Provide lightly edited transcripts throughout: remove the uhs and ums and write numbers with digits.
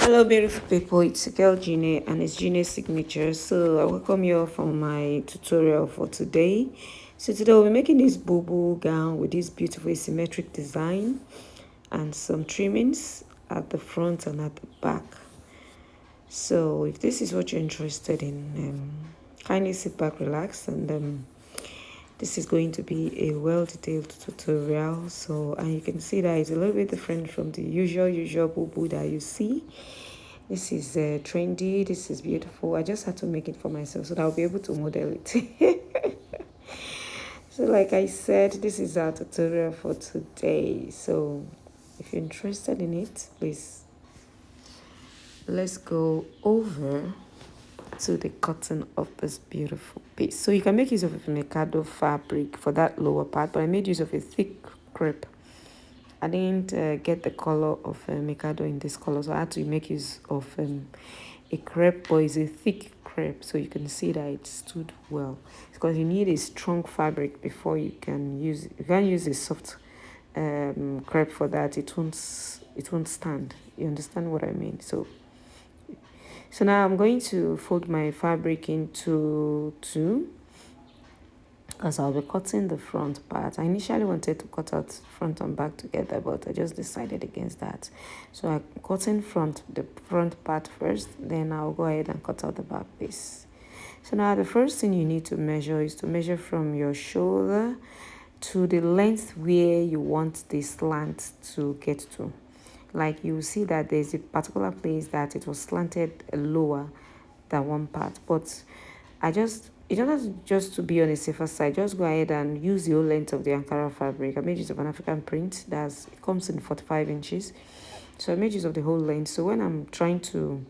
Hello, beautiful people. It's a girl Jine, and it's Jine's signature. So I welcome you all from my tutorial for today. So today we'll be making this boo gown with this beautiful symmetric design and some trimmings at the front and at the back. So if this is what you're interested in, kindly sit back, relax, and this is going to be a well-detailed tutorial. So, and you can see that it's a little bit different from the usual boo that you see. This is trendy. This is beautiful. I just had to make it for myself so that I'll be able to model it. So like I said, this is our tutorial for today. So if you're interested in it, please let's go over to the cotton of this beautiful piece. So you can make use of a Mikado fabric for that lower part, but I made use of a thick crepe. I didn't get the color of Mikado in this color, so I had to make use of a crepe, but it's a thick crepe, so you can see that it stood well. Because you need a strong fabric before you can use. You can't use a soft crepe for that. It won't stand. You understand what I mean? So now I'm going to fold my fabric into two, because I'll be cutting the front part. I initially wanted to cut out front and back together, but I just decided against that. So I'm cutting the front part first, then I'll go ahead and cut out the back piece. So now the first thing you need to measure is to measure from your shoulder to the length where you want the slant to get to. Like you see that there's a particular place that it was slanted lower than one part, but you don't have to, just to be on a safer side, just go ahead and use the whole length of the Ankara fabric. I made use of an African print it comes in 45 inches. So I made use of the whole length. So when I'm trying to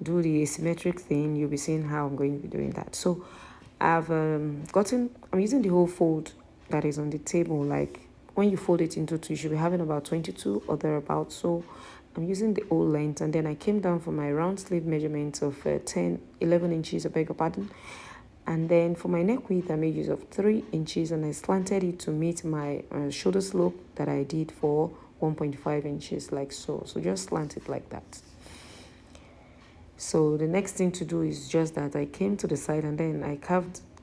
do the asymmetric thing, you'll be seeing how I'm going to be doing that. So I'm using the whole fold that is on the table. Like when you fold it into two, you should be having about 22 or thereabouts. So I'm using the whole length, and then I came down for my round sleeve measurement of 11 inches, I beg your pardon. And then for my neck width, I made use of 3 inches, and I slanted it to meet my shoulder slope that I did for 1.5 inches, like so. So just slant it like that. So the next thing to do is just that I came to the side, and then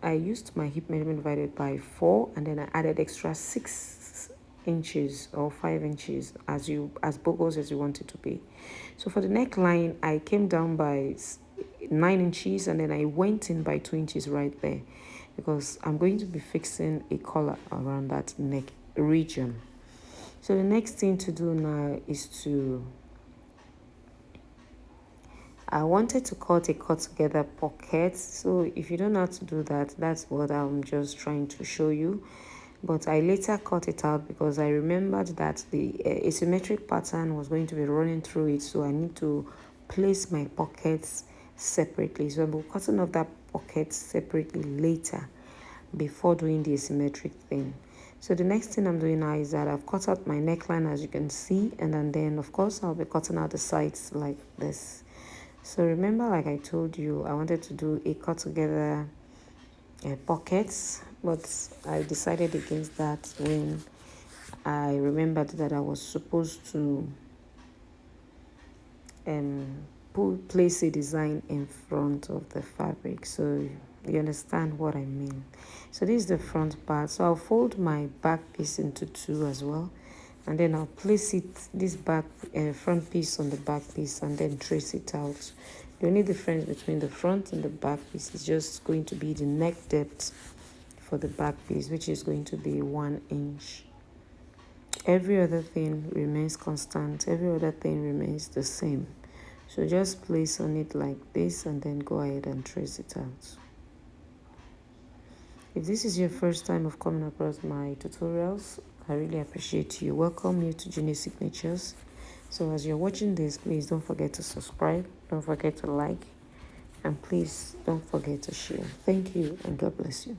I used my hip measurement divided by 4, and then I added extra 6 inches or 5 inches as bogus as you want it to be. So for the neckline, I came down by 9 inches, and then I went in by 2 inches right there, because I'm going to be fixing a collar around that neck region. So the next thing to do now is I wanted to cut together pocket. So if you don't know how to do that, that's what I'm just trying to show you. But I later cut it out because I remembered that the asymmetric pattern was going to be running through it. So I need to place my pockets separately. So I'm cutting off that pocket separately later before doing the asymmetric thing. So the next thing I'm doing now is that I've cut out my neckline, as you can see, and then of course I'll be cutting out the sides like this. So remember, like I told you, I wanted to do a cut together pockets, but I decided against that when I remembered that I was supposed to place a design in front of the fabric. So you understand what I mean. So this is the front part. So I'll fold my back piece into two as well, and then I'll place this front piece on the back piece, and then trace it out. The only difference between the front and the back piece is just going to be the neck depth for the back piece, which is going to be 1 inch. Every other thing remains constant. Every other thing remains the same. So just place on it like this, and then go ahead and trace it out. If this is your first time of coming across my tutorials, I really appreciate you. Welcome you to Jine Signatures. So as you're watching this, please don't forget to subscribe, don't forget to like, and please don't forget to share. Thank you, and God bless you.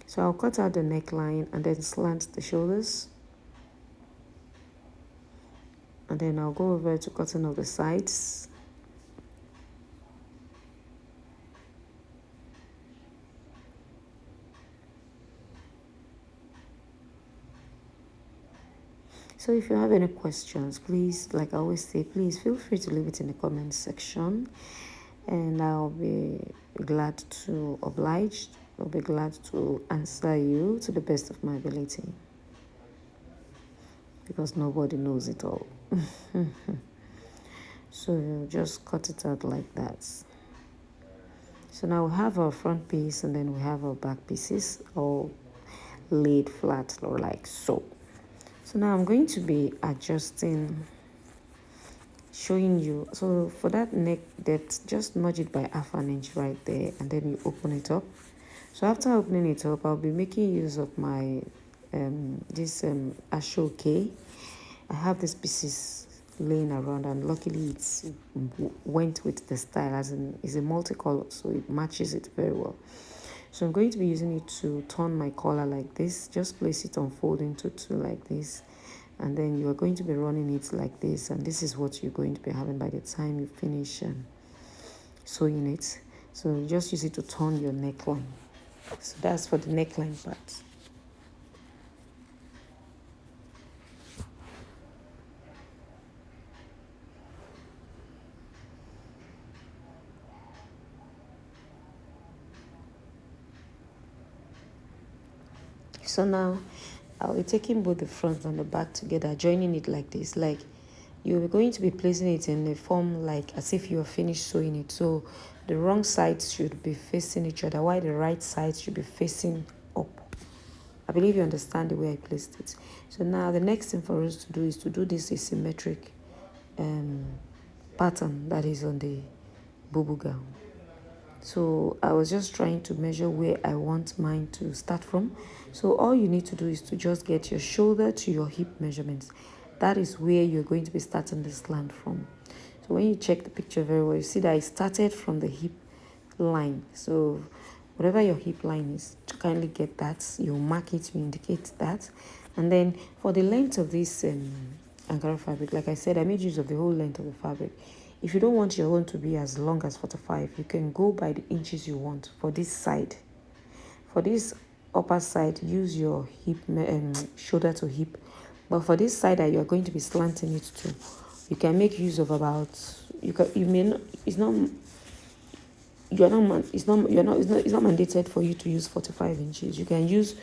So I'll cut out the neckline and then slant the shoulders. And then I'll go over to cutting of the sides. So if you have any questions, please, like I always say, please feel free to leave it in the comment section, and I'll be glad to oblige. I'll be glad to answer you to the best of my ability, because nobody knows it all. So you just cut it out like that. So now we have our front piece, and then we have our back pieces all laid flat or like so. So now I'm going to be adjusting, showing you. So for that neck depth, just nudge it by half an inch right there, and then you open it up. So after opening it up, I'll be making use of my ashoke. I have these pieces laying around, and luckily it's went with the style, as in it's a multicolor, so it matches it very well. So I'm going to be using it to turn my collar like this. Just place it on folding tutu like this, and then you are going to be running it like this, and this is what you're going to be having by the time you finish sewing it. So just use it to turn your neckline. So that's for the neckline part. So now I'll be taking both the front and the back together, joining it like this. Like you're going to be placing it in a form like as if you are finished sewing it. So the wrong sides should be facing each other, while the right side should be facing up. I believe you understand the way I placed it. So now the next thing for us to do is to do this asymmetric pattern that is on the bubu gown. So I was just trying to measure where I want mine to start from. So all you need to do is to just get your shoulder to your hip measurements. That is where you're going to be starting this slant from. So when you check the picture very well, you see that I started from the hip line. So whatever your hip line is, to kindly get that, you mark it, you indicate that. And then for the length of this Ankara fabric, like I said, I made use of the whole length of the fabric. If you don't want your own to be as long as 45, you can go by the inches you want for this side. For this upper side, use your hip shoulder to hip. But for this side that you are going to be slanting it to, you can make use of about it's not mandated for you to use 45 inches. You can use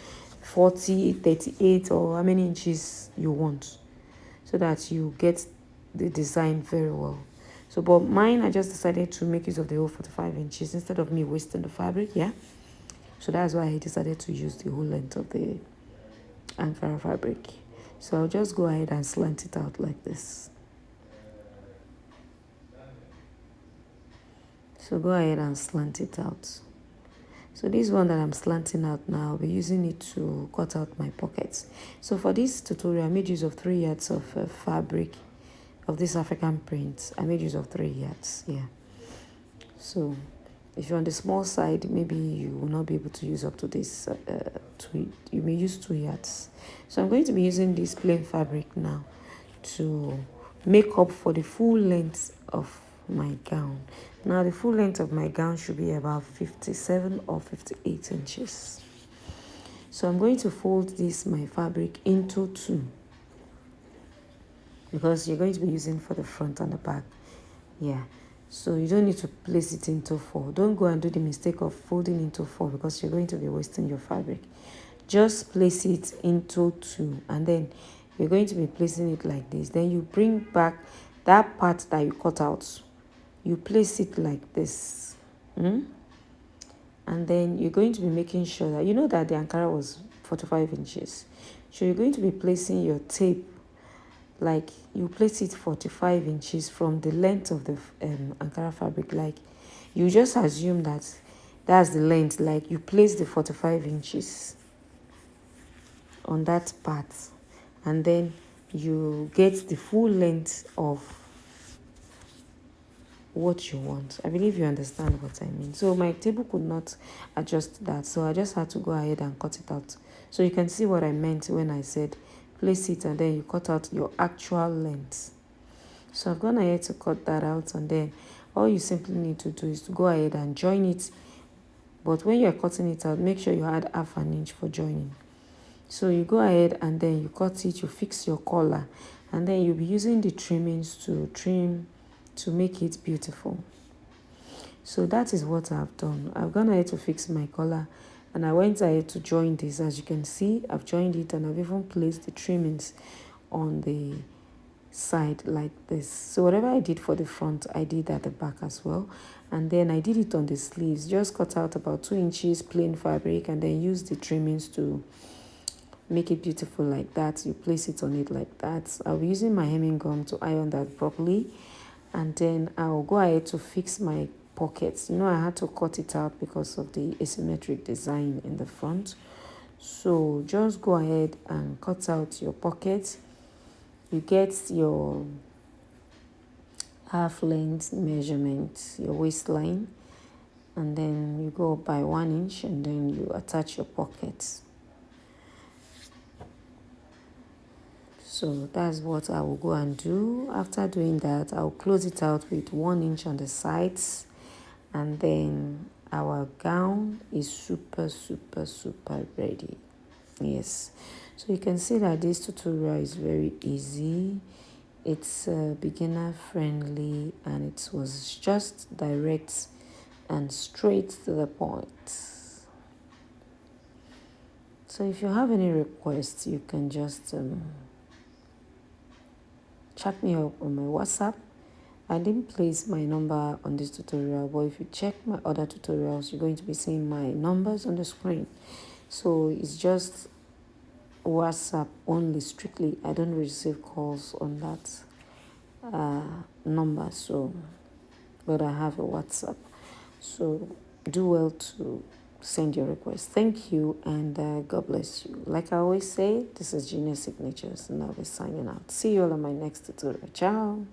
40, 38, or how many inches you want, so that you get the design very well. So, but mine, I just decided to make use of the whole 45 inches instead of me wasting the fabric, yeah? So that's why I decided to use the whole length of the Ankara fabric. So I'll just go ahead and slant it out like this. So go ahead and slant it out. So this one that I'm slanting out now, I'll be using it to cut out my pockets. So for this tutorial, I made use of 3 yards of fabric of this African print. I made use of 3 yards, yeah. So if you're on the small side, maybe you will not be able to use up to this you may use 2 yards. So I'm going to be using this plain fabric now to make up for the full length of my gown. Now the full length of my gown should be about 57 or 58 inches. So I'm going to fold my fabric into 2, because you're going to be using for the front and the back, yeah. So you don't need to place it into 4. Don't go and do the mistake of folding into 4, because you're going to be wasting your fabric. Just place it into 2, and then you're going to be placing it like this. Then you bring back that part that you cut out, you place it like this, and then you're going to be making sure that you know that the Ankara was 45 inches. So you're going to be placing your tape, like you place it 45 inches from the length of the Ankara fabric. Like you just assume that that's the length, like you place the 45 inches on that part, and then you get the full length of what you want. I believe you understand what I mean. So my table could not adjust that, so I just had to go ahead and cut it out. So you can see what I meant when I said place it and then you cut out your actual length. So I've gone ahead to cut that out, and then all you simply need to do is to go ahead and join it. But when you're cutting it out, make sure you add half an inch for joining. So you go ahead and then you cut it, you fix your collar, and then you'll be using the trimmings to trim to make it beautiful. So that is what I've done. I've gone ahead to fix my collar, and I went ahead to join this. As you can see, I've joined it, and I've even placed the trimmings on the side like this. So whatever I did for the front, I did at the back as well. And then I did it on the sleeves. Just cut out about 2 inches plain fabric and then use the trimmings to make it beautiful like that. You place it on it like that. I'll be using my hemming gum to iron that properly, and then I'll go ahead to fix my pockets. You know, I had to cut it out because of the asymmetric design in the front. So just go ahead and cut out your pockets. You get your half length measurement, your waistline, and then you go by 1 inch, and then you attach your pockets. So that's what I will go and do. After doing that, I'll close it out with 1 inch on the sides, and then our gown is super ready. Yes, so you can see that this tutorial is very easy. It's beginner friendly, and it was just direct and straight to the point. So if you have any requests, you can just chat me up on my WhatsApp. I didn't place my number on this tutorial, but if you check my other tutorials, you're going to be seeing my numbers on the screen. So it's just WhatsApp only, strictly. I don't receive calls on that number, so, but I have a WhatsApp. So do well to send your request. Thank you, and God bless you. Like I always say, this is Jine Signatures, and I'll be signing out. See you all on my next tutorial. Ciao.